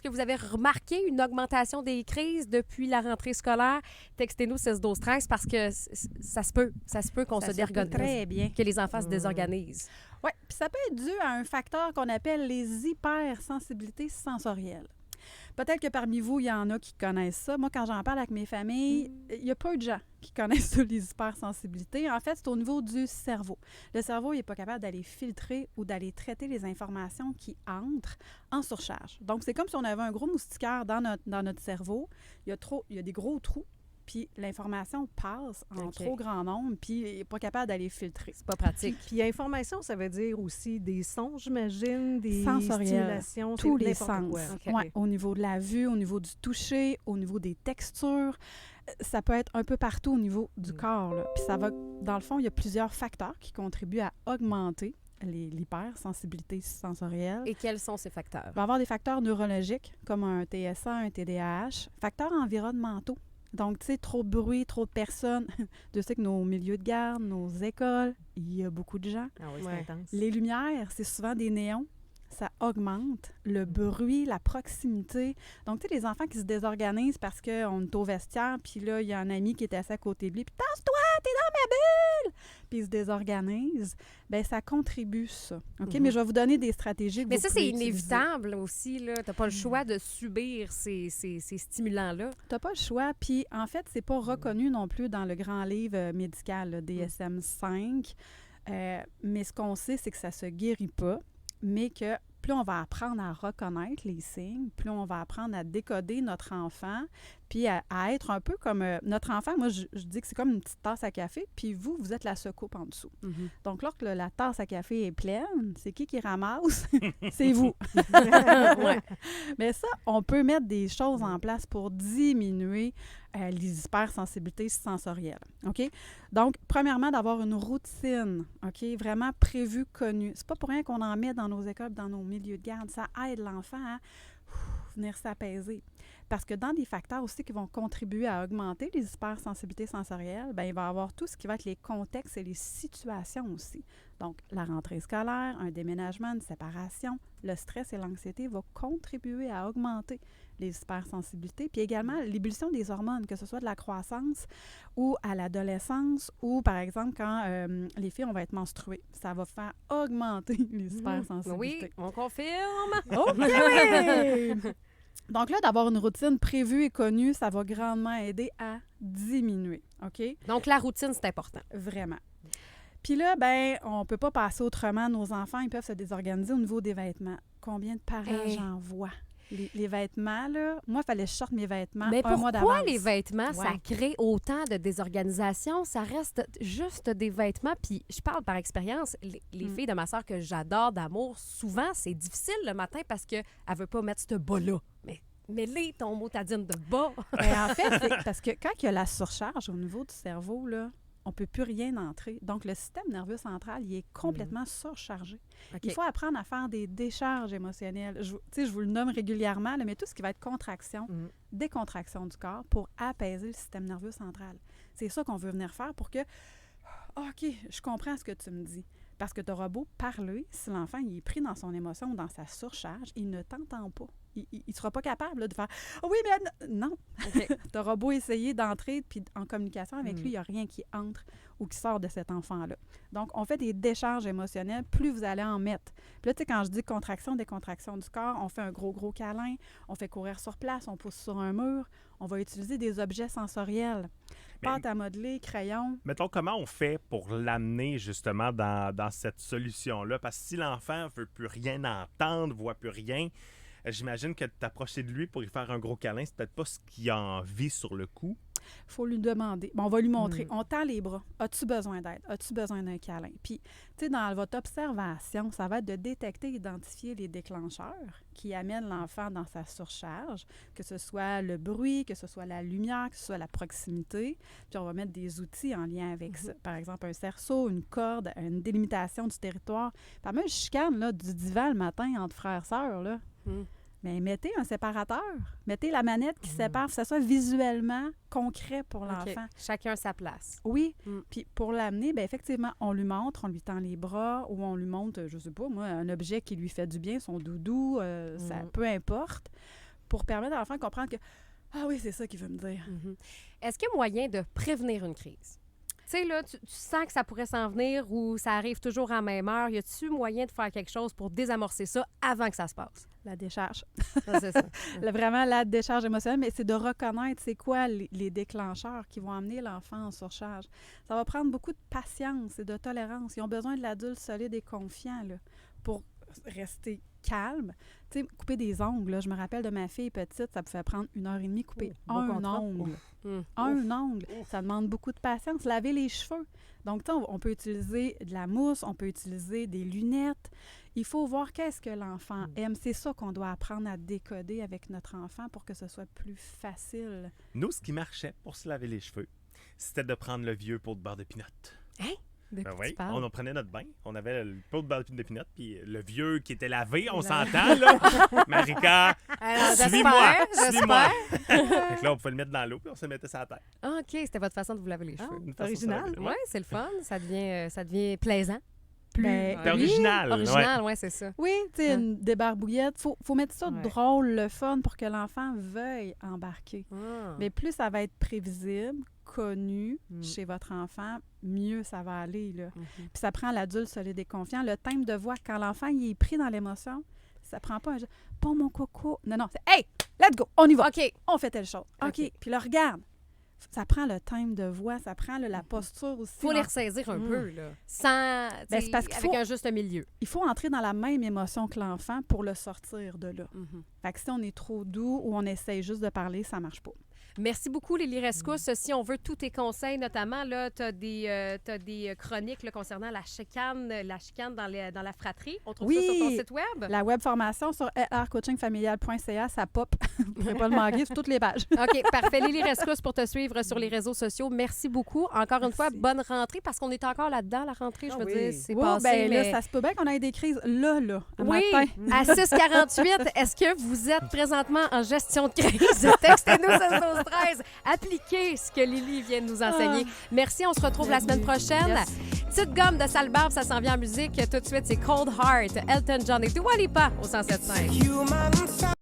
Est-ce que vous avez remarqué une augmentation des crises depuis la rentrée scolaire? Textez-nous 16-12-13 parce que ça se peut qu'on se désorganise. Très bien. Que les enfants se désorganisent. Oui, puis ça peut être dû à un facteur qu'on appelle les hypersensibilités sensorielles. Peut-être que parmi vous, il y en a qui connaissent ça. Moi, quand j'en parle avec mes familles, il y a peu de gens qui connaissent ça, les hypersensibilités. En fait, c'est au niveau du cerveau. Le cerveau, il n'est pas capable d'aller filtrer ou d'aller traiter les informations qui entrent en surcharge. Donc, c'est comme si on avait un gros moustiquaire dans notre cerveau. Il y a des gros trous. Puis l'information passe en trop grand nombre, puis il n'est pas capable d'aller filtrer. C'est pas pratique. Puis information, ça veut dire aussi des sons, j'imagine, des sensoriels, stimulations. tous les n'importe sens. quoi. Okay. Ouais, au niveau de la vue, au niveau du toucher, au niveau des textures. Ça peut être un peu partout au niveau du corps. Là. Puis ça va, dans le fond, il y a plusieurs facteurs qui contribuent à augmenter l'hypersensibilité sensorielle. Et quels sont ces facteurs? Il va y avoir des facteurs neurologiques, comme un TSA, un TDAH. Facteurs environnementaux. Donc, tu sais, trop de bruit, trop de personnes. Je sais que nos milieux de garde, nos écoles, il y a beaucoup de gens. Ah oui, c'est intense. Les lumières, c'est souvent des néons. Ça augmente le bruit, la proximité. Donc, tu sais, les enfants qui se désorganisent parce qu'on est au vestiaire, puis là, il y a un ami qui est assis à côté de lui, puis « Tasse-toi, t'es dans ma bulle! » Puis il se désorganise. Bien, ça contribue, ça. OK? Mais je vais vous donner des stratégies que Mais vous ça, pouvez c'est utiliser. inévitable aussi. Tu n'as pas le choix de subir ces stimulants-là. Tu n'as pas le choix. Puis, en fait, c'est pas reconnu non plus dans le grand livre médical, le DSM-5. Mais ce qu'on sait, c'est que ça se guérit pas, mais que plus on va apprendre à reconnaître les signes, plus on va apprendre à décoder notre enfant, puis à être un peu comme notre enfant. Moi, je dis que c'est comme une petite tasse à café, puis vous êtes la secoupe en dessous. Donc, lorsque la tasse à café est pleine, c'est qui ramasse? C'est vous. Ouais. Mais ça, on peut mettre des choses en place pour diminuer les hypersensibilités sensorielles. OK? Donc, premièrement, d'avoir une routine, OK? Vraiment prévue, connue. C'est pas pour rien qu'on en met dans nos écoles, dans nos milieux de garde. Ça aide l'enfant à venir s'apaiser. Parce que dans des facteurs aussi qui vont contribuer à augmenter les hypersensibilités sensorielles, bien, il va y avoir tout ce qui va être les contextes et les situations aussi. Donc, la rentrée scolaire, un déménagement, une séparation, le stress et l'anxiété vont contribuer à augmenter les hypersensibilités. Puis également, l'ébullition des hormones, que ce soit de la croissance ou à l'adolescence ou, par exemple, quand les filles, on va être menstruées. Ça va faire augmenter les hypersensibilités. Oui, on confirme. OK, oui! Donc là, d'avoir une routine prévue et connue, ça va grandement aider à diminuer, OK? Donc, la routine, c'est important. Vraiment. Puis là, ben, on peut pas passer autrement. Nos enfants, ils peuvent se désorganiser au niveau des vêtements. Combien de parents j'en vois? Les vêtements, là, moi, il fallait que je sorte mes vêtements Mais un mois d'avance. pourquoi les vêtements, ça Ouais. crée autant de désorganisation? Ça reste juste des vêtements. Puis je parle par expérience. Les filles de ma soeur que j'adore d'amour, souvent, c'est difficile le matin parce qu'elle ne veut pas mettre ce bas-là. Mais mets-les ton motadine de bas. En fait, c'est parce que quand il y a la surcharge au niveau du cerveau, là, on ne peut plus rien entrer. Donc, le système nerveux central, il est complètement surchargé. OK. Il faut apprendre à faire des décharges émotionnelles. Je vous le nomme régulièrement, là, mais tout ce qui va être contraction, décontraction du corps pour apaiser le système nerveux central. C'est ça qu'on veut venir faire pour que, OK, je comprends ce que tu me dis. Parce que tu auras beau parler, si l'enfant il est pris dans son émotion ou dans sa surcharge, il ne t'entend pas. Il ne sera pas capable là, de faire « Oui, mais non! OK. » Tu auras beau essayer d'entrer, puis en communication avec lui, il n'y a rien qui entre ou qui sort de cet enfant-là. Donc, on fait des décharges émotionnelles, plus vous allez en mettre. Puis là, tu sais, quand je dis contraction, décontraction du corps, on fait un gros câlin, on fait courir sur place, on pousse sur un mur, on va utiliser des objets sensoriels. Pâte à modeler, crayon. Mettons, comment on fait pour l'amener justement dans cette solution-là? Parce que si l'enfant ne veut plus rien entendre, ne voit plus rien, j'imagine que t'approcher de lui pour lui faire un gros câlin, c'est peut-être pas ce qu'il a envie sur le coup. Il faut lui demander. Bon, on va lui montrer. On tend les bras. As-tu besoin d'aide? As-tu besoin d'un câlin? Puis, tu sais, dans votre observation, ça va être de détecter et identifier les déclencheurs qui amènent l'enfant dans sa surcharge, que ce soit le bruit, que ce soit la lumière, que ce soit la proximité. Puis, on va mettre des outils en lien avec ça. Par exemple, un cerceau, une corde, une délimitation du territoire. Par même, je chicane là, du divan le matin entre frères-sœurs, là. Mais mettez un séparateur. Mettez la manette qui sépare, que ça soit visuellement concret pour l'enfant. OK. Chacun sa place. Oui. Puis pour l'amener, bien effectivement, on lui montre, on lui tend les bras ou on lui montre, je sais pas moi, un objet qui lui fait du bien, son doudou, ça, peu importe, pour permettre à l'enfant de comprendre que « Ah oui, c'est ça qu'il veut me dire. Mhm. Est-ce qu'il y a moyen de prévenir une crise? Tu sais, là, tu sens que ça pourrait s'en venir ou ça arrive toujours à la même heure. Y a-tu moyen de faire quelque chose pour désamorcer ça avant que ça se passe? » La décharge. Ça, c'est ça. Vraiment, la décharge émotionnelle, mais c'est de reconnaître c'est quoi les déclencheurs qui vont amener l'enfant en surcharge. Ça va prendre beaucoup de patience et de tolérance. Ils ont besoin de l'adulte solide et confiant là, pour rester calme. Tu sais, couper des ongles, là, je me rappelle de ma fille petite, ça pouvait prendre 1h30 couper un ongle. Un ongle. Ça demande beaucoup de patience. Laver les cheveux. Donc, tu sais, on peut utiliser de la mousse, on peut utiliser des lunettes. Il faut voir qu'est-ce que l'enfant aime. C'est ça qu'on doit apprendre à décoder avec notre enfant pour que ce soit plus facile. Nous, ce qui marchait pour se laver les cheveux, c'était de prendre le vieux pot de beurre de pinot. Hein? De quoi Oui, tu parles? on en prenait notre bain, on avait le pot de beurre de pinot, puis le vieux qui était lavé, on s'entend, là. Marika, Alors, suis-moi, j'espère. suis-moi. Fait que là, on pouvait le mettre dans l'eau, puis on se le mettait sur la tête. Ah, OK, c'était votre façon de vous laver les cheveux. Une façon de se original. laver. Oui, c'est le fun. Ça devient plaisant. Ben, C'était original. Original, oui, c'est ça. Oui, tu sais, Hein? une débarbouillette. Faut mettre ça Ouais. drôle, le fun, pour que l'enfant veuille embarquer. Ah. Mais plus ça va être prévisible, connu Mm. chez votre enfant, mieux ça va aller. Là. Mhm. Puis ça prend l'adulte solide et confiant. Le thème de voix, quand l'enfant il est pris dans l'émotion, ça prend pas un « Bon, mon coco ». Non, c'est « Hey, let's go, on y va, OK. on fait telle chose. OK, OK. puis là, regarde. Ça prend le thème de voix, ça prend là, la posture aussi. Il faut les ressaisir un peu, là. Sans, Ben, c'est parce qu'il avec faut- un juste milieu. Il faut entrer dans la même émotion que l'enfant pour le sortir de là. Mhm. Fait que si on est trop doux ou on essaye juste de parler, ça marche pas. Merci beaucoup, Lily Rescousse. Si on veut tous tes conseils, notamment, tu as des chroniques là, concernant la chicane dans la fratrie. On trouve ça Oui. sur ton site web? La web formation sur rcoachingfamilial.ca, ça pop. Vous ne pourrez pas le manquer sur toutes les pages. OK, parfait. Lily Rescousse pour te suivre sur les réseaux sociaux. Merci beaucoup. Encore une fois, Merci. bonne rentrée parce qu'on est encore là-dedans, la rentrée, je Ah veux oui. dire. C'est Oui, passé, ben là, mais- ça se peut bien qu'on ait des crises là, un Oui, matin. à 6h48, est-ce que vous êtes présentement en gestion de crise? Textez-nous 16-12-13. Appliquez ce que Lily vient de nous enseigner. Merci, on se retrouve la semaine prochaine. Yes. Petite gomme de sale barbe, ça s'en vient en musique. Tout de suite, c'est Cold Heart, Elton John et Dua Lipa au 107.5.